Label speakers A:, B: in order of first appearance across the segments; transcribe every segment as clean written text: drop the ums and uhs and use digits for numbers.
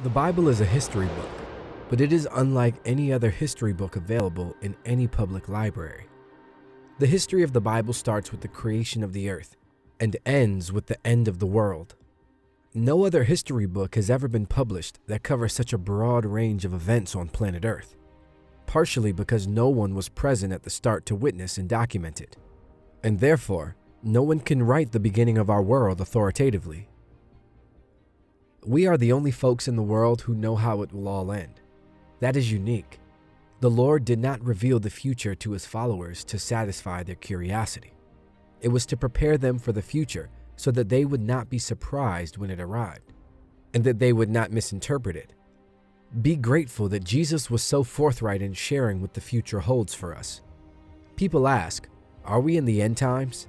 A: The Bible is a history book, but it is unlike any other history book available in any public library. The history of the Bible starts with the creation of the earth and ends with the end of the world. No other history book has ever been published that covers such a broad range of events on planet Earth, partially because no one was present at the start to witness and document it, and therefore, no one can write the beginning of our world authoritatively. We are the only folks in the world who know how it will all end. That is unique. The Lord did not reveal the future to his followers to satisfy their curiosity. It was to prepare them for the future so that they would not be surprised when it arrived, and that they would not misinterpret it. Be grateful that Jesus was so forthright in sharing what the future holds for us. People ask, are we in the end times?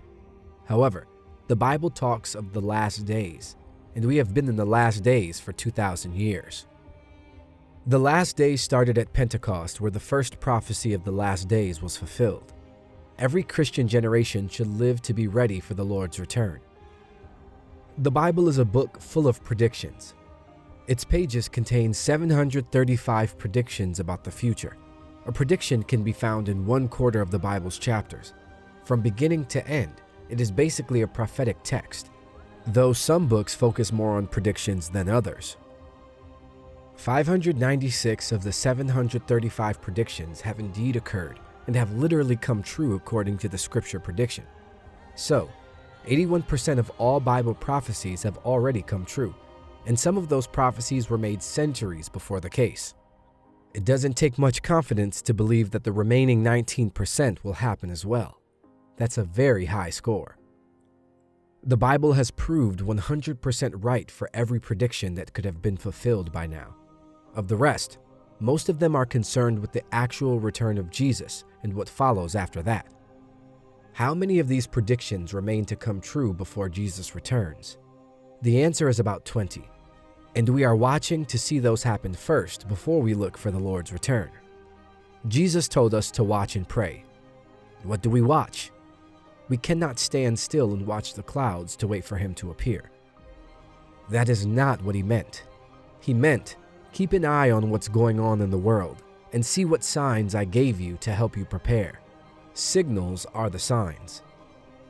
A: However, the Bible talks of the last days, and we have been in the last days for 2,000 years. The last days started at Pentecost, where the first prophecy of the last days was fulfilled. Every Christian generation should live to be ready for the Lord's return. The Bible is a book full of predictions. Its pages contain 735 predictions about the future. A prediction can be found in 1/4 of the Bible's chapters. From beginning to end, it is basically a prophetic text, though some books focus more on predictions than others. 596 of the 735 predictions have indeed occurred and have literally come true according to the scripture prediction. So, 81% of all Bible prophecies have already come true, and some of those prophecies were made centuries before the case. It doesn't take much confidence to believe that the remaining 19% will happen as well. That's a very high score. The Bible has proved 100% right for every prediction that could have been fulfilled by now. Of the rest, most of them are concerned with the actual return of Jesus and what follows after that. How many of these predictions remain to come true before Jesus returns? The answer is about 20, and we are watching to see those happen first before we look for the Lord's return. Jesus told us to watch and pray. What do we watch? We cannot stand still and watch the clouds to wait for him to appear. That is not what he meant. He meant, keep an eye on what's going on in the world and see what signs I gave you to help you prepare. Signals are the signs.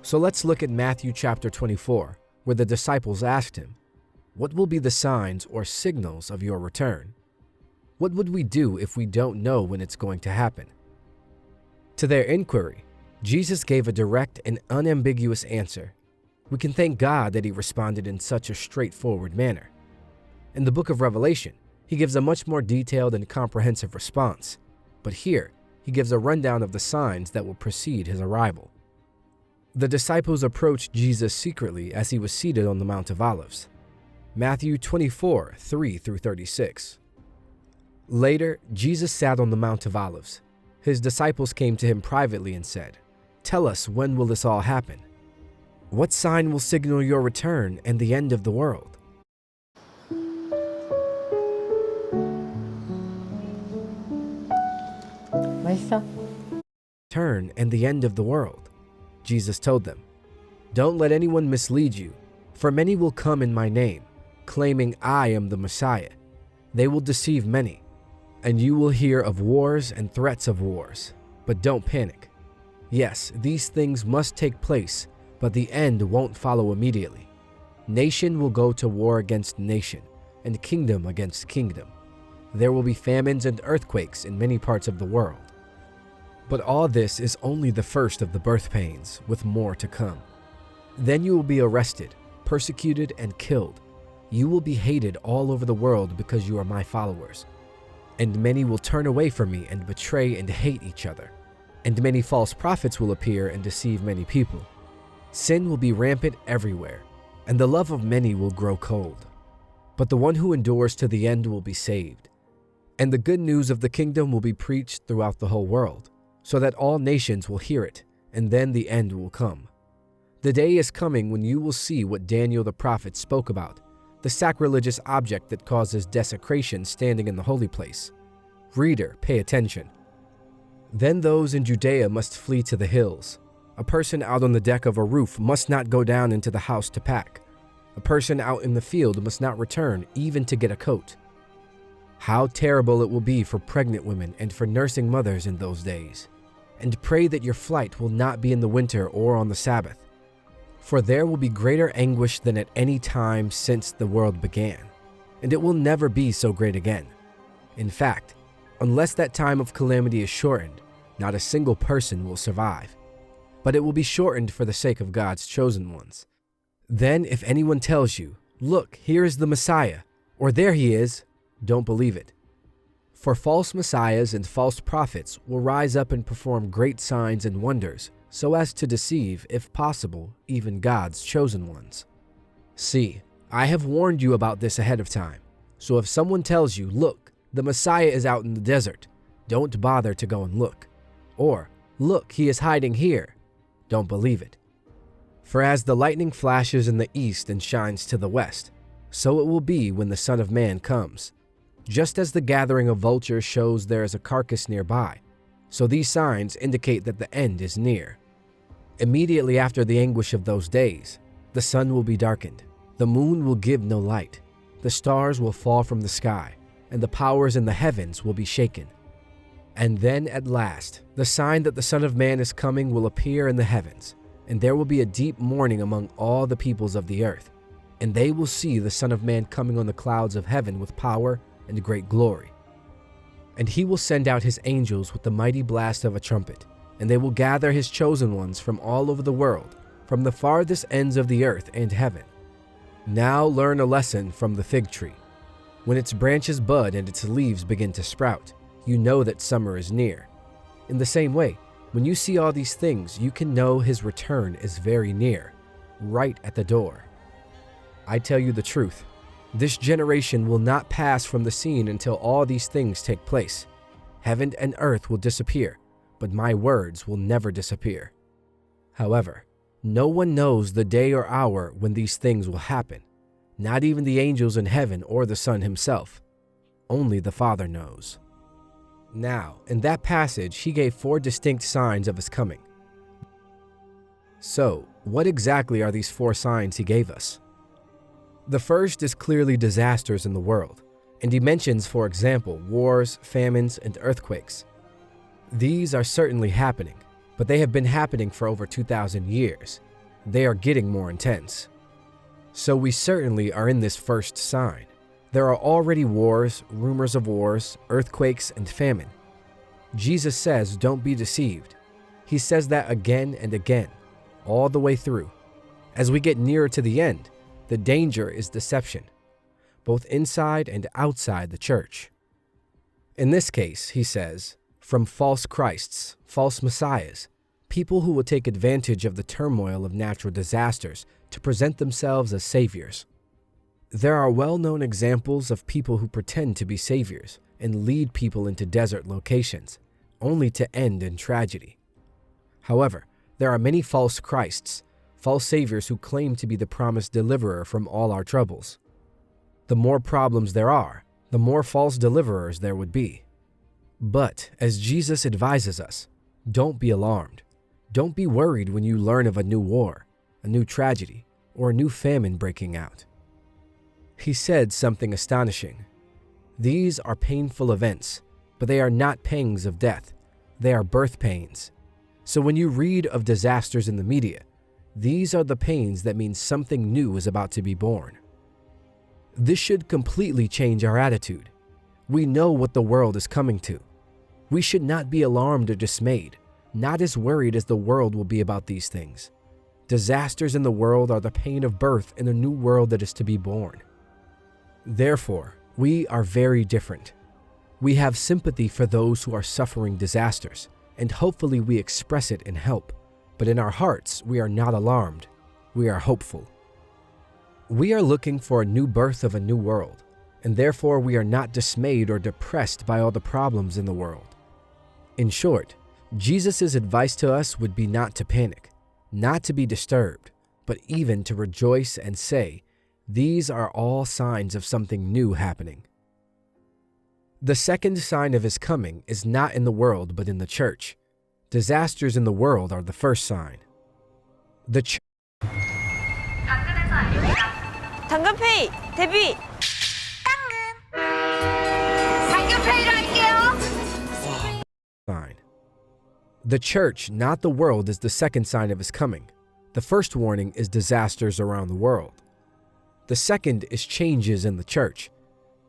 A: So let's look at Matthew chapter 24, where the disciples asked him, what will be the signs or signals of your return? What would we do if we don't know when it's going to happen? To their inquiry, Jesus gave a direct and unambiguous answer. We can thank God that he responded in such a straightforward manner. In the book of Revelation, he gives a much more detailed and comprehensive response, but here he gives a rundown of the signs that will precede his arrival. The disciples approached Jesus secretly as he was seated on the Mount of Olives. Matthew 24, 3-36. Later, Jesus sat on the Mount of Olives. His disciples came to him privately and said, tell us, when will this all happen? What sign will signal your return and the end of the world? Turn and the end of the world. Jesus told them, don't let anyone mislead you, for many will come in my name, claiming I am the Messiah. They will deceive many, and you will hear of wars and threats of wars, but don't panic. Yes, these things must take place, but the end won't follow immediately. Nation will go to war against nation, and kingdom against kingdom. There will be famines and earthquakes in many parts of the world. But all this is only the first of the birth pains, with more to come. Then you will be arrested, persecuted, and killed. You will be hated all over the world because you are my followers. And many will turn away from me and betray and hate each other. And many false prophets will appear and deceive many people. Sin will be rampant everywhere, and the love of many will grow cold. But the one who endures to the end will be saved. And the good news of the kingdom will be preached throughout the whole world, so that all nations will hear it, and then the end will come. The day is coming when you will see what Daniel the prophet spoke about, the sacrilegious object that causes desecration standing in the holy place. Reader, pay attention. Then those in Judea must flee to the hills. A person out on the deck of a roof must not go down into the house to pack. A person out in the field must not return even to get a coat. How terrible it will be for pregnant women and for nursing mothers in those days. And pray that your flight will not be in the winter or on the Sabbath, for there will be greater anguish than at any time since the world began, and it will never be so great again. In fact, unless that time of calamity is shortened, not a single person will survive. But it will be shortened for the sake of God's chosen ones. Then if anyone tells you, "Look, here is the Messiah," or "There he is," don't believe it. For false messiahs and false prophets will rise up and perform great signs and wonders, so as to deceive, if possible, even God's chosen ones. See, I have warned you about this ahead of time. So if someone tells you, "Look, the Messiah is out in the desert," don't bother to go and look. Or, "Look, he is hiding here," don't believe it. For as the lightning flashes in the east and shines to the west, so it will be when the Son of Man comes. Just as the gathering of vultures shows there is a carcass nearby, so these signs indicate that the end is near. Immediately after the anguish of those days, the sun will be darkened, the moon will give no light, the stars will fall from the sky, and the powers in the heavens will be shaken. And then at last, the sign that the Son of Man is coming will appear in the heavens, and there will be a deep mourning among all the peoples of the earth, and they will see the Son of Man coming on the clouds of heaven with power and great glory. And he will send out his angels with the mighty blast of a trumpet, and they will gather his chosen ones from all over the world, from the farthest ends of the earth and heaven. Now learn a lesson from the fig tree. When its branches bud and its leaves begin to sprout, you know that summer is near. In the same way, when you see all these things, you can know his return is very near, right at the door. I tell you the truth, this generation will not pass from the scene until all these things take place. Heaven and earth will disappear, but my words will never disappear. However, no one knows the day or hour when these things will happen, not even the angels in heaven or the Son himself. Only the Father knows. Now, in that passage, he gave 4 distinct signs of his coming. So, what exactly are these 4 signs he gave us? The first is clearly disasters in the world, and he mentions, for example, wars, famines, and earthquakes. These are certainly happening, but they have been happening for over 2,000 years. They are getting more intense. So we certainly are in this first sign. There are already wars, rumors of wars, earthquakes, and famine. Jesus says, don't be deceived. He says that again and again, all the way through. As we get nearer to the end, the danger is deception, both inside and outside the church. In this case, he says, from false Christs, false messiahs, people who will take advantage of the turmoil of natural disasters to present themselves as saviors. There are well-known examples of people who pretend to be saviors and lead people into desert locations, only to end in tragedy. However, there are many false Christs, false saviors who claim to be the promised deliverer from all our troubles. The more problems there are, the more false deliverers there would be. But, as Jesus advises us, don't be alarmed. Don't be worried when you learn of a new war, a new tragedy, or a new famine breaking out. He said something astonishing. These are painful events, but they are not pangs of death. They are birth pains. So when you read of disasters in the media, these are the pains that mean something new is about to be born. This should completely change our attitude. We know what the world is coming to. We should not be alarmed or dismayed, not as worried as the world will be about these things. Disasters in the world are the pain of birth in a new world that is to be born. Therefore, we are very different. We have sympathy for those who are suffering disasters, and hopefully we express it in help. But in our hearts, we are not alarmed. We are hopeful. We are looking for a new birth of a new world, and therefore we are not dismayed or depressed by all the problems in the world. In short, Jesus' advice to us would be not to panic, not to be disturbed, but even to rejoice and say, these are all signs of something new happening. The second sign of his coming is not in the world but in the church. Disasters in the world are the first sign. The church.
B: 당근페이 데뷔!
A: The church, not the world, is the second sign of his coming. The first warning is disasters around the world. The second is changes in the church.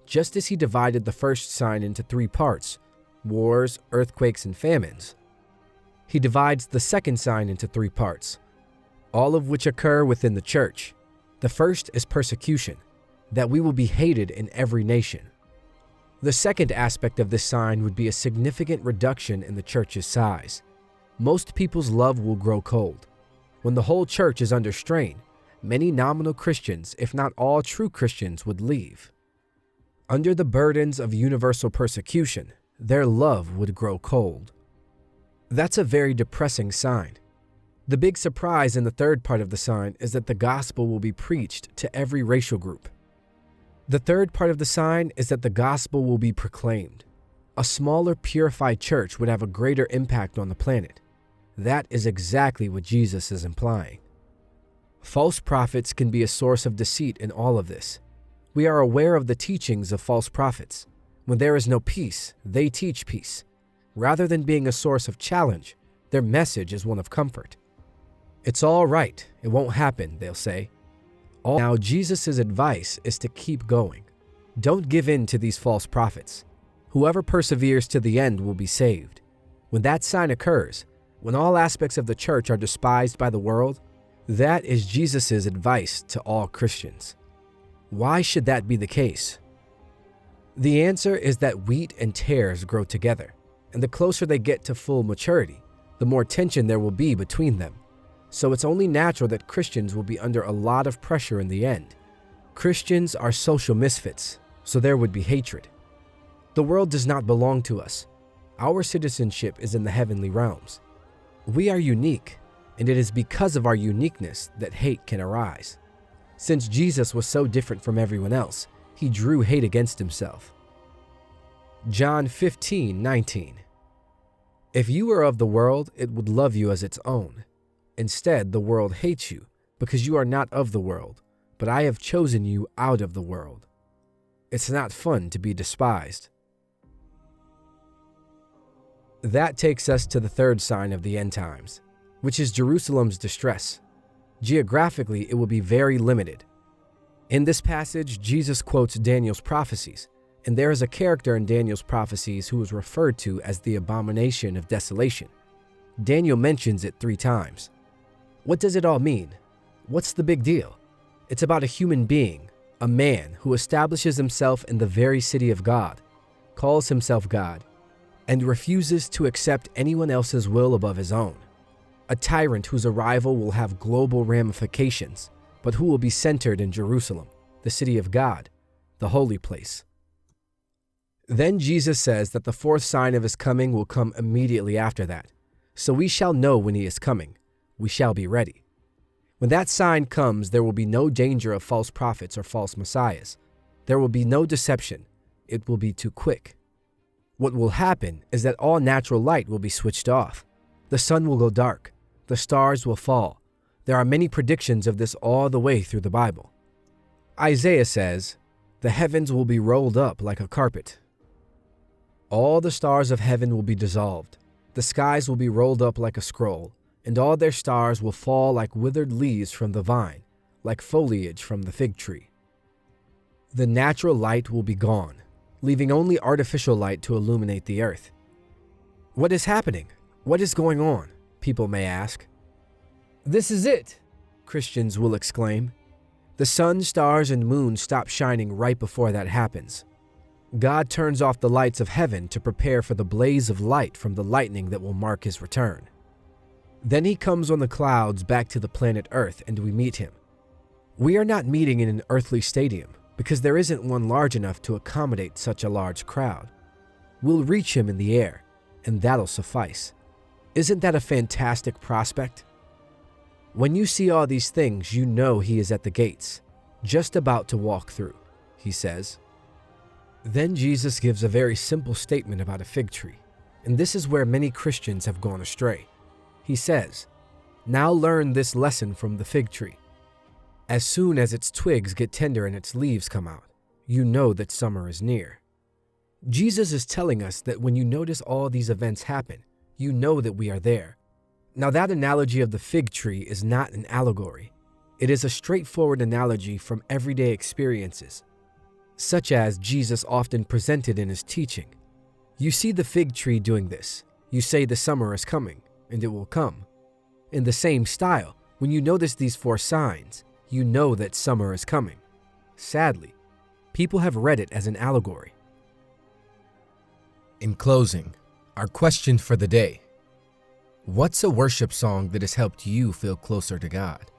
A: Just as he divided the first sign into three parts, wars, earthquakes, and famines, he divides the second sign into three parts, all of which occur within the church. The first is persecution, that we will be hated in every nation. The second aspect of this sign would be a significant reduction in the church's size. Most people's love will grow cold. When the whole church is under strain, many nominal Christians, if not all true Christians, would leave. Under the burdens of universal persecution, their love would grow cold. That's a very depressing sign. The big surprise in the third part of the sign is that the gospel will be preached to every racial group. The third part of the sign is that the gospel will be proclaimed. A smaller, purified church would have a greater impact on the planet. That is exactly what Jesus is implying. False prophets can be a source of deceit in all of this. We are aware of the teachings of false prophets. When there is no peace, they teach peace. Rather than being a source of challenge, their message is one of comfort. It's all right, it won't happen, they'll say. Now, Jesus' advice is to keep going. Don't give in to these false prophets. Whoever perseveres to the end will be saved. When that sign occurs, when all aspects of the church are despised by the world, that is Jesus' advice to all Christians. Why should that be the case? The answer is that wheat and tares grow together, and the closer they get to full maturity, the more tension there will be between them. So it's only natural that Christians will be under a lot of pressure in the end. Christians are social misfits, so there would be hatred. The world does not belong to us. Our citizenship is in the heavenly realms. We are unique, and it is because of our uniqueness that hate can arise. Since Jesus was so different from everyone else, he drew hate against himself. John 15:19. If you were of the world, it would love you as its own. Instead, the world hates you because you are not of the world, but I have chosen you out of the world. It's not fun to be despised. That takes us to the third sign of the end times, which is Jerusalem's distress. Geographically, it will be very limited. In this passage, Jesus quotes Daniel's prophecies, and there is a character in Daniel's prophecies who is referred to as the abomination of desolation. Daniel mentions it 3 times. What does it all mean? What's the big deal? It's about a human being, a man who establishes himself in the very city of God, calls himself God, and refuses to accept anyone else's will above his own. A tyrant whose arrival will have global ramifications, but who will be centered in Jerusalem, the city of God, the holy place. Then Jesus says that the fourth sign of his coming will come immediately after that. So we shall know when he is coming. We shall be ready. When that sign comes, there will be no danger of false prophets or false messiahs. There will be no deception. It will be too quick. What will happen is that all natural light will be switched off. The sun will go dark. The stars will fall. There are many predictions of this all the way through the Bible. Isaiah says, "The heavens will be rolled up like a carpet. All the stars of heaven will be dissolved. The skies will be rolled up like a scroll, and all their stars will fall like withered leaves from the vine, like foliage from the fig tree." The natural light will be gone, leaving only artificial light to illuminate the earth. What is happening? What is going on? People may ask. This is it, Christians will exclaim. The sun, stars, and moon stop shining right before that happens. God turns off the lights of heaven to prepare for the blaze of light from the lightning that will mark his return. Then he comes on the clouds back to the planet Earth, and we meet him. We are not meeting in an earthly stadium because there isn't one large enough to accommodate such a large crowd. We'll reach him in the air, and that'll suffice. Isn't that a fantastic prospect? When you see all these things, you know he is at the gates, just about to walk through, he says. Then Jesus gives a very simple statement about a fig tree, and this is where many Christians have gone astray. He says, "Now learn this lesson from the fig tree. As soon as its twigs get tender and its leaves come out, you know that summer is near." Jesus is telling us that when you notice all these events happen, you know that we are there. Now, that analogy of the fig tree is not an allegory. It is a straightforward analogy from everyday experiences, such as Jesus often presented in his teaching. You see the fig tree doing this. You say the summer is coming, and it will come. In the same style, when you notice these 4 signs, you know that summer is coming. Sadly, people have read it as an allegory. In closing, our question for the day: what's a worship song that has helped you feel closer to God?